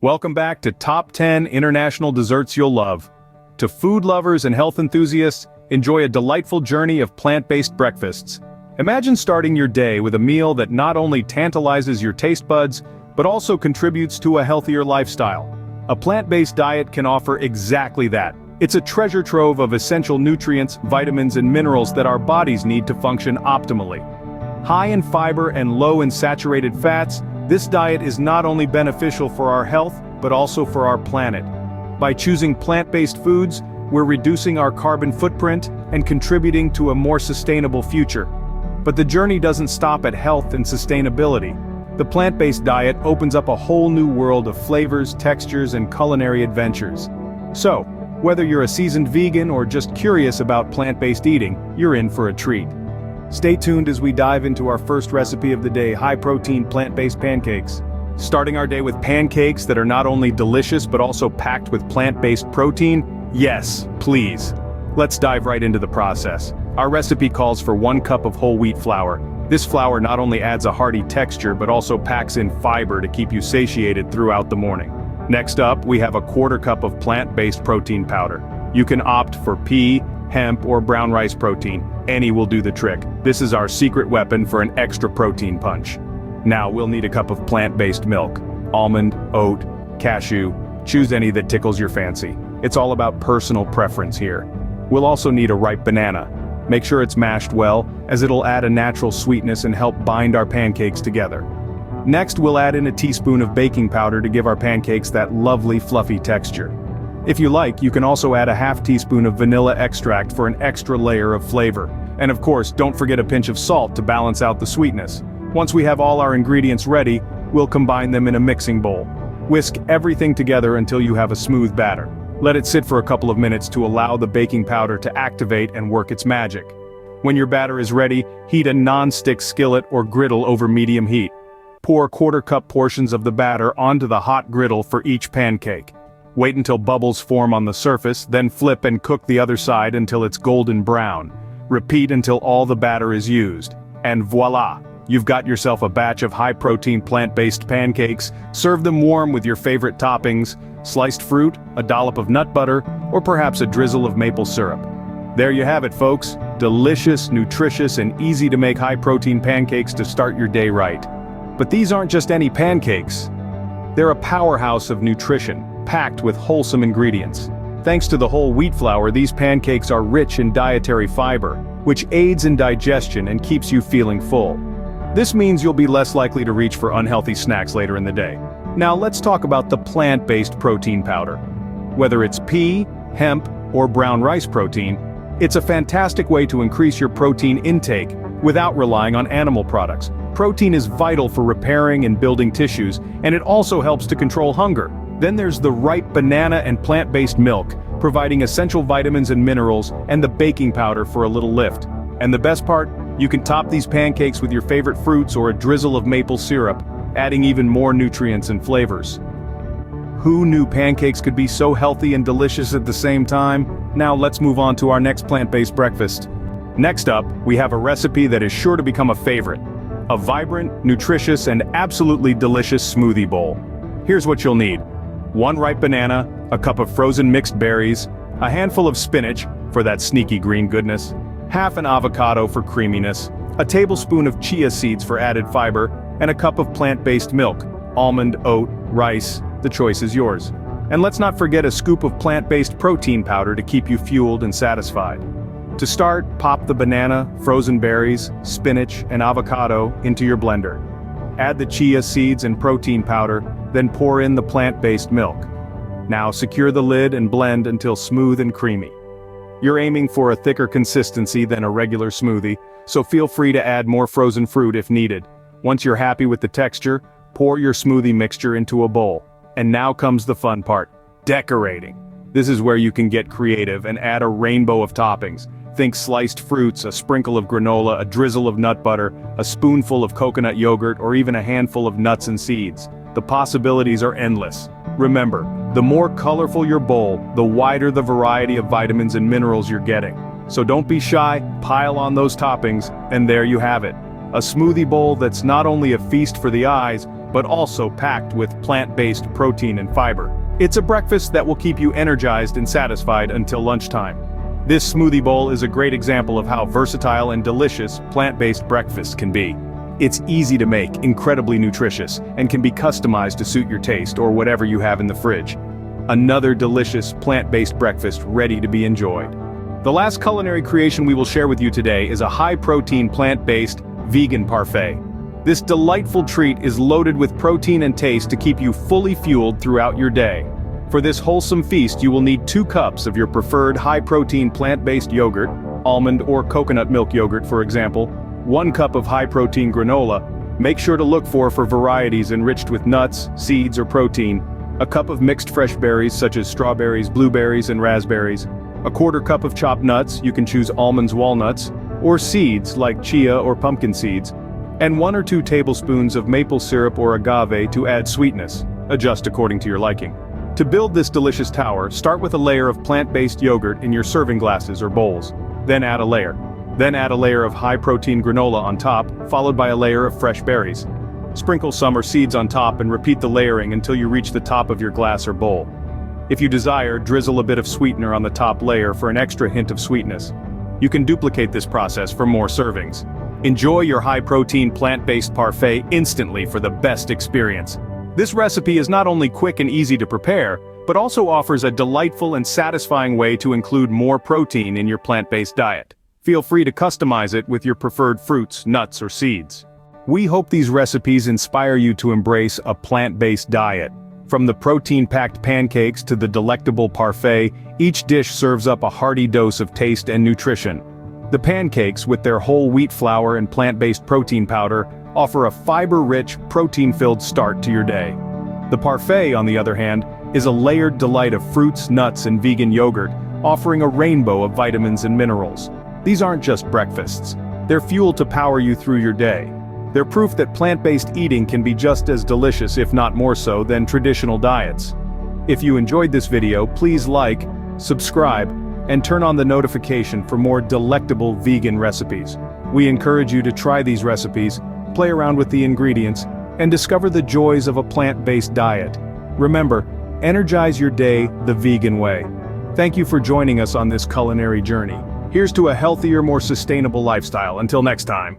Welcome back to Top 10 International Desserts You'll Love. To food lovers and health enthusiasts, enjoy a delightful journey of plant-based breakfasts. Imagine starting your day with a meal that not only tantalizes your taste buds, but also contributes to a healthier lifestyle. A plant-based diet can offer exactly that. It's a treasure trove of essential nutrients, vitamins and minerals that our bodies need to function optimally. High in fiber and low in saturated fats, this diet is not only beneficial for our health, but also for our planet. By choosing plant-based foods, we're reducing our carbon footprint and contributing to a more sustainable future. But the journey doesn't stop at health and sustainability. The plant-based diet opens up a whole new world of flavors, textures, and culinary adventures. So, whether you're a seasoned vegan or just curious about plant-based eating, you're in for a treat. Stay tuned as we dive into our first recipe of the day: high-protein plant-based pancakes. Starting our day with pancakes that are not only delicious but also packed with plant-based protein? Yes, please. Let's dive right into the process. Our recipe calls for 1 cup of whole wheat flour. This flour not only adds a hearty texture but also packs in fiber to keep you satiated throughout the morning. Next up, we have a 1/4 cup of plant-based protein powder. You can opt for pea, hemp, or brown rice protein. Any will do the trick. This is our secret weapon for an extra protein punch. Now we'll need a cup of plant-based milk. Almond, oat, cashew, choose any that tickles your fancy. It's all about personal preference here. We'll also need a ripe banana. Make sure it's mashed well, as it'll add a natural sweetness and help bind our pancakes together. Next, we'll add in a teaspoon of baking powder to give our pancakes that lovely fluffy texture. If you like, you can also add a 1/2 teaspoon of vanilla extract for an extra layer of flavor. And of course, don't forget a pinch of salt to balance out the sweetness. Once we have all our ingredients ready, we'll combine them in a mixing bowl. Whisk everything together until you have a smooth batter. Let it sit for a couple of minutes to allow the baking powder to activate and work its magic. When your batter is ready, heat a non-stick skillet or griddle over medium heat. Pour 1/4 cup portions of the batter onto the hot griddle for each pancake. Wait until bubbles form on the surface, then flip and cook the other side until it's golden brown. Repeat until all the batter is used. And voila! You've got yourself a batch of high-protein plant-based pancakes. Serve them warm with your favorite toppings: sliced fruit, a dollop of nut butter, or perhaps a drizzle of maple syrup. There you have it, folks. Delicious, nutritious, and easy-to-make high-protein pancakes to start your day right. But these aren't just any pancakes. They're a powerhouse of nutrition, packed with wholesome ingredients. Thanks to the whole wheat flour, these pancakes are rich in dietary fiber, which aids in digestion and keeps you feeling full. This means you'll be less likely to reach for unhealthy snacks later in the day. Now let's talk about the plant-based protein powder. Whether it's pea, hemp, or brown rice protein, it's a fantastic way to increase your protein intake without relying on animal products. Protein is vital for repairing and building tissues, and it also helps to control hunger. Then there's the ripe banana and plant-based milk, providing essential vitamins and minerals, and the baking powder for a little lift. And the best part? You can top these pancakes with your favorite fruits or a drizzle of maple syrup, adding even more nutrients and flavors. Who knew pancakes could be so healthy and delicious at the same time? Now let's move on to our next plant-based breakfast. Next up, we have a recipe that is sure to become a favorite: a vibrant, nutritious, and absolutely delicious smoothie bowl. Here's what you'll need: 1 ripe banana, a cup of frozen mixed berries, a handful of spinach for that sneaky green goodness, 1/2 an avocado for creaminess, a tablespoon of chia seeds for added fiber, and a cup of plant-based milk: almond, oat, rice, the choice is yours. And let's not forget a scoop of plant-based protein powder to keep you fueled and satisfied. To start, pop the banana, frozen berries, spinach, and avocado into your blender. Add the chia seeds and protein powder, then pour in the plant-based milk. Now secure the lid and blend until smooth and creamy. You're aiming for a thicker consistency than a regular smoothie, so feel free to add more frozen fruit if needed. Once you're happy with the texture, pour your smoothie mixture into a bowl. And now comes the fun part: decorating. This is where you can get creative and add a rainbow of toppings. Think sliced fruits, a sprinkle of granola, a drizzle of nut butter, a spoonful of coconut yogurt, or even a handful of nuts and seeds. The possibilities are endless. Remember, the more colorful your bowl, the wider the variety of vitamins and minerals you're getting. So don't be shy, pile on those toppings, and there you have it. A smoothie bowl that's not only a feast for the eyes, but also packed with plant-based protein and fiber. It's a breakfast that will keep you energized and satisfied until lunchtime. This smoothie bowl is a great example of how versatile and delicious plant-based breakfasts can be. It's easy to make, incredibly nutritious, and can be customized to suit your taste or whatever you have in the fridge. Another delicious plant-based breakfast ready to be enjoyed. The last culinary creation we will share with you today is a high-protein plant-based vegan parfait. This delightful treat is loaded with protein and taste to keep you fully fueled throughout your day. For this wholesome feast, you will need 2 cups of your preferred high-protein plant-based yogurt, almond or coconut milk yogurt for example, 1 cup of high-protein granola. Make sure to look for varieties enriched with nuts, seeds or protein, a cup of mixed fresh berries such as strawberries, blueberries and raspberries, a 1/4 cup of chopped nuts, you can choose almonds, walnuts, or seeds like chia or pumpkin seeds, and 1 or 2 tablespoons of maple syrup or agave to add sweetness. Adjust according to your liking. To build this delicious tower, start with a layer of plant-based yogurt in your serving glasses or bowls. Then add a layer of high-protein granola on top, followed by a layer of fresh berries. Sprinkle some or seeds on top and repeat the layering until you reach the top of your glass or bowl. If you desire, drizzle a bit of sweetener on the top layer for an extra hint of sweetness. You can duplicate this process for more servings. Enjoy your high-protein plant-based parfait instantly for the best experience. This recipe is not only quick and easy to prepare, but also offers a delightful and satisfying way to include more protein in your plant-based diet. Feel free to customize it with your preferred fruits, nuts or seeds. We hope these recipes inspire you to embrace a plant-based diet. From the protein-packed pancakes to the delectable parfait, each dish serves up a hearty dose of taste and nutrition. The pancakes, with their whole wheat flour and plant-based protein powder, offer a fiber-rich, protein-filled start to your day. The parfait, on the other hand, is a layered delight of fruits, nuts and vegan yogurt, offering a rainbow of vitamins and minerals. These aren't just breakfasts. They're fuel to power you through your day. They're proof that plant-based eating can be just as delicious, if not more so, than traditional diets. If you enjoyed this video, please like, subscribe, and turn on the notification for more delectable vegan recipes. We encourage you to try these recipes, play around with the ingredients, and discover the joys of a plant-based diet. Remember, energize your day the vegan way. Thank you for joining us on this culinary journey. Here's to a healthier, more sustainable lifestyle. Until next time.